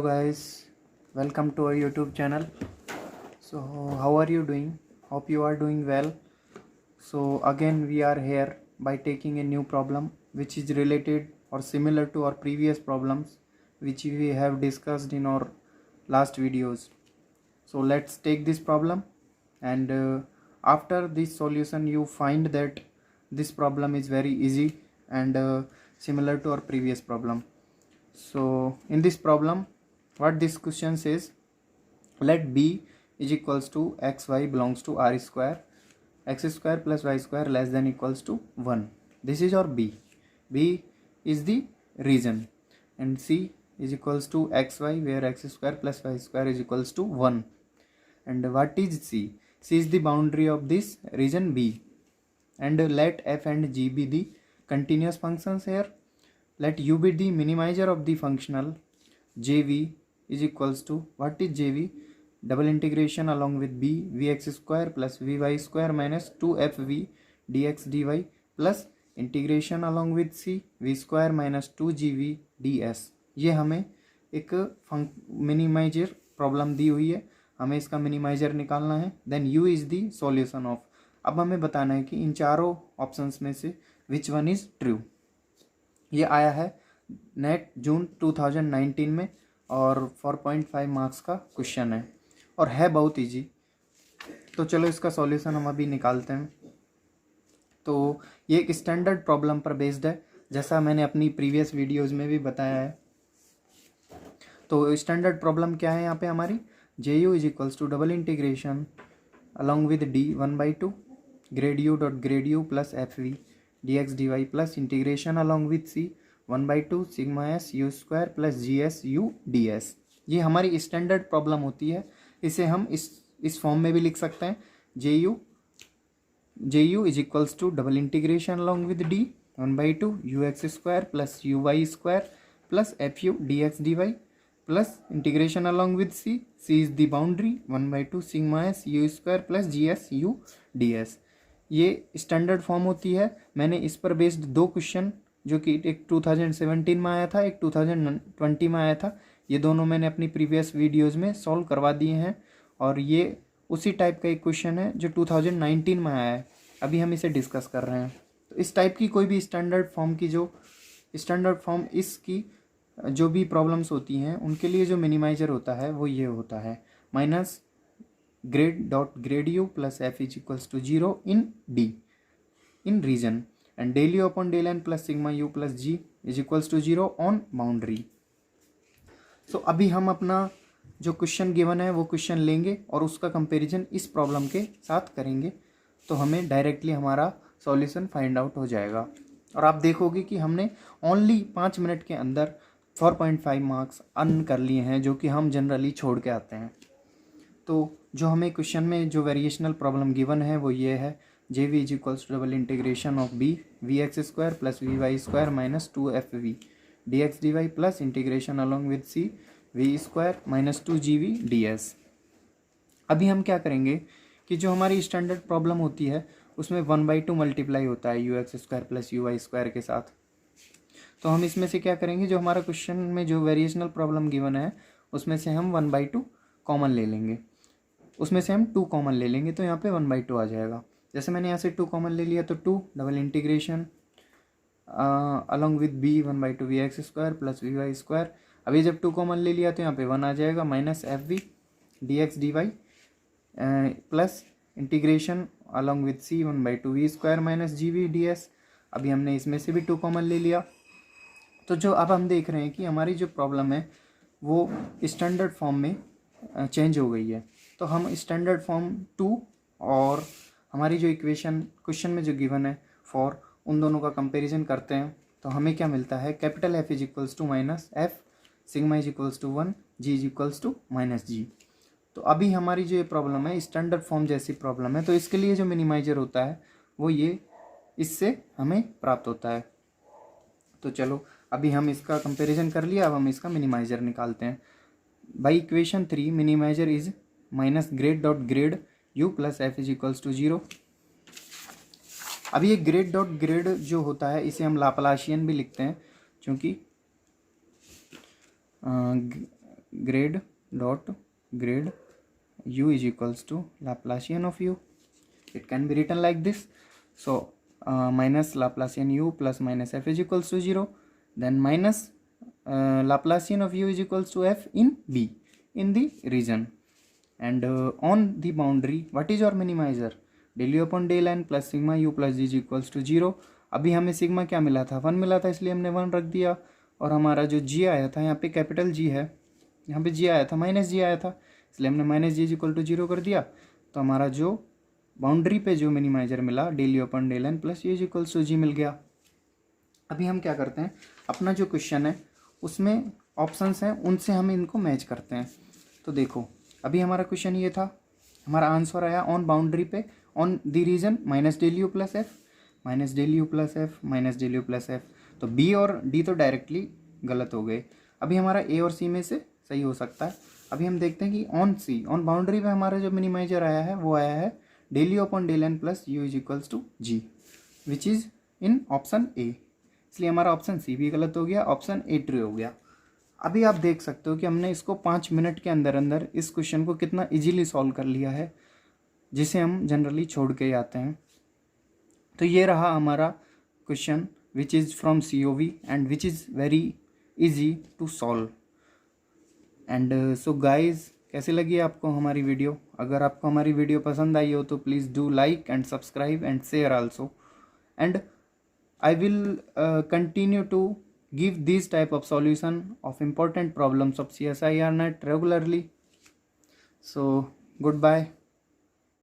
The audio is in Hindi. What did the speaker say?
guys, welcome to our YouTube channel. So how are you doing? Hope you are doing well. So again we are here by taking a new problem which is related or similar to our previous problems which we have discussed in our last videos. So let's take this problem, and after this solution you find that this problem is very easy and similar to our previous problem. So in this problem, what this question says, let b is equals to xy belongs to r square, x square plus y square less than equals to 1. This is our b. B is the region, and c is equals to xy, where x square plus y square is equals to 1. And what is c? C is the boundary of this region b. And let f and g be the continuous functions here. Let u be the minimizer of the functional. Jv is equals to, what is Jv? Double integration along with b, vx square plus vy square minus 2fv dx dy plus integration along with c v square minus 2gv ds. ये हमें एक मिनिमाइजर प्रॉब्लम दी हुई है, हमें इसका मिनिमाइजर निकालना है. Then u is the solution of. अब हमें बताना है कि इन चारों ऑप्शंस में से विच वन इज ट्रू. ये आया है नेट जून 2019 में और 4.5 मार्क्स का क्वेश्चन है और है बहुत इजी. तो चलो इसका सॉल्यूशन हम अभी निकालते हैं. तो ये एक स्टैंडर्ड प्रॉब्लम पर बेस्ड है, जैसा मैंने अपनी प्रीवियस वीडियोस में भी बताया है. तो स्टैंडर्ड प्रॉब्लम क्या है यहाँ पे हमारी? J U is equals to double integration along with D 1/2 grad you plus F we D x D Y plus integration along with C 1/2 sigma S U square plus G S U D S. ये हमारी स्टैंडर्ड प्रॉब्लम होती है. इसे हम इस फॉर्म में भी लिख सकते हैं. J U is equals to double integration along with D 1/2 U x square plus you Y square plus F U D x D Y plus integration along with C. C is the boundary 1/2 sigma S U square plus G S U D S. ये स्टैंडर्ड फॉर्म होती है. मैंने इस पर बेस्ड दो क्वेश्चन, जो कि एक 2017 में आया था, एक 2020 में आया था, ये दोनों मैंने अपनी प्रीवियस वीडियोस में सॉल्व करवा दिए हैं. और ये उसी टाइप का एक क्वेश्चन है जो 2019 में आया है, अभी हम इसे डिस्कस कर रहे हैं. तो इस टाइप की कोई भी स्टैंडर्ड फॉर्म इसकी जो भी प्रॉब्लम्स होती हैं उनके लिए जो मिनिमाइजर होता है वो ये होता है minus grad dot grad you plus F is equals to 0 in D in region and del you upon del N plus sigma U plus G is equals to 0 on boundary. So अभी हम अपना जो क्वेश्चन गिवन है वो क्वेश्चन लेंगे और उसका कंपैरिजन इस प्रॉब्लम के साथ करेंगे, तो हमें डायरेक्टली हमारा सॉल्यूशन फाइंड आउट हो जाएगा. और आप देखोगे कि हमने ओनली 5 मिनट के अंदर 4.5 मार्क्स अर्न कर लिए हैं, जो कि हम जनरली छोड़ के आते हैं. तो जो हमें क्वेश्चन में जो वेरिएशनल प्रॉब्लम गिवन है वो ये है, J V is equals to double integration of B V x square plus we Y square minus 2fv D x D Y plus integration along with C V square minus 2gv ds. अभी हम क्या करेंगे कि जो हमारी स्टैंडर्ड प्रॉब्लम होती है उसमें 1/2 मल्टीप्लाई होता है u x square plus you Y square के साथ. तो हम इसमें से क्या करेंगे, जो हमारा क्वेश्चन में जो वेरिएशनल प्रॉब्लम गिवन है उसमें से हम 1/2 कॉमन ले लेंगे, उसमें से हम 2 कॉमन ले लेंगे, तो यहाँ पे 1/2 आ जाएगा. जैसे मैंने यहाँ से 2 कॉमन ले लिया तो 2 double integration along with b 1/2 v x square plus we Y square. अभी जब 2 कॉमन ले लिया तो यहाँ पे 1 आ जाएगा minus f we D x D Y plus integration along with C 1/2 v square minus g v d s. अभी हमने इसमें से भी 2 कॉमन ले लिया. तो जो अब हम देख रहे हैं कि हमारी जो प्रॉब्लम है वो स्टैंडर्ड फॉर्म में चेंज हो गई है. तो हम स्टैंडर्ड फॉर्म 2 और हमारी जो इक्वेशन क्वेश्चन में जो गिवन है फॉर, उन दोनों का कंपैरिजन करते हैं. तो हमें क्या मिलता है, capital F is equals to minus F, sigma is equals to 1, G is equals to minus G. तो अभी हमारी जो ये प्रॉब्लम है स्टैंडर्ड फॉर्म जैसी प्रॉब्लम है, तो इसके लिए जो मिनिमाइजर होता है वो ये इससे हमें प्राप्त होता है. तो चलो अभी हम इसका कंपैरिजन कर लिया, अब हम इसका मिनिमाइजर निकालते हैं. By equation 3 minimizer is minus grad dot grad you plus F is equals to 0. अभी ये ग्रेड डॉट ग्रेड जो होता है इसे हम लाप्लासियन भी लिखते हैं, क्योंकि grade dot grade u is equals to Laplacian of u. It can be written like this. So minus Laplacian u plus minus f is equals to 0, then minus Laplacian of u is equals to f in B, in the region. And on the boundary, what is your minimizer? del u upon del n plus sigma u plus g is equals to 0. अभी हमें सिग्मा क्या मिला था? 1 मिला था, इसलिए हमने 1 रख दिया. और हमारा जो g आया था, यहाँ पे कैपिटल G है, यहाँ पे g आया था, माइनस g आया था, इसलिए हमने minus g is equal to 0 कर दिया. तो हमारा जो बाउंड्री पे जो मिनिमाइजर मिला del u upon del n plus u is equals to g मिल गया. अभी हम क्या करते हैं, अपना जो क्वेश्चन है उसमें ऑप्शंस हैं, उनसे हम इनको मैच करते हैं. तो देखो, अभी हमारा क्वेश्चन ये था, हमारा आंसर आया ऑन बाउंड्री पे, on the region minus del u plus f, minus del u plus f, minus del u plus f. तो बी और डी तो डायरेक्टली गलत हो गए. अभी हमारा ए और सी में से सही हो सकता है. अभी हम देखते हैं कि ऑन सी, ऑन बाउंड्री पे हमारा जो मिनिमाइजर आया है वो आया है del you upon del N plus u is equals to g, which is in option A. इसलिए हमारा ऑप्शन सी भी गलत हो गया, ऑप्शन ए ट्रू हो गया. अभी आप देख सकते हो कि हमने इसको 5 मिनट के अंदर अंदर इस क्वेश्चन को कितना इजीली सॉल्व कर लिया है, जिसे हम जनरली छोड़ के आते हैं. तो ये रहा हमारा question which is from COV and which is very easy to solve. And so guys, कैसी लगी आपको हमारी वीडियो? अगर आपको हमारी वीडियो पसंद आई हो तो please do like and subscribe and share also. And I will continue to give these type of solution of important problems of CSIR net regularly. So goodbye.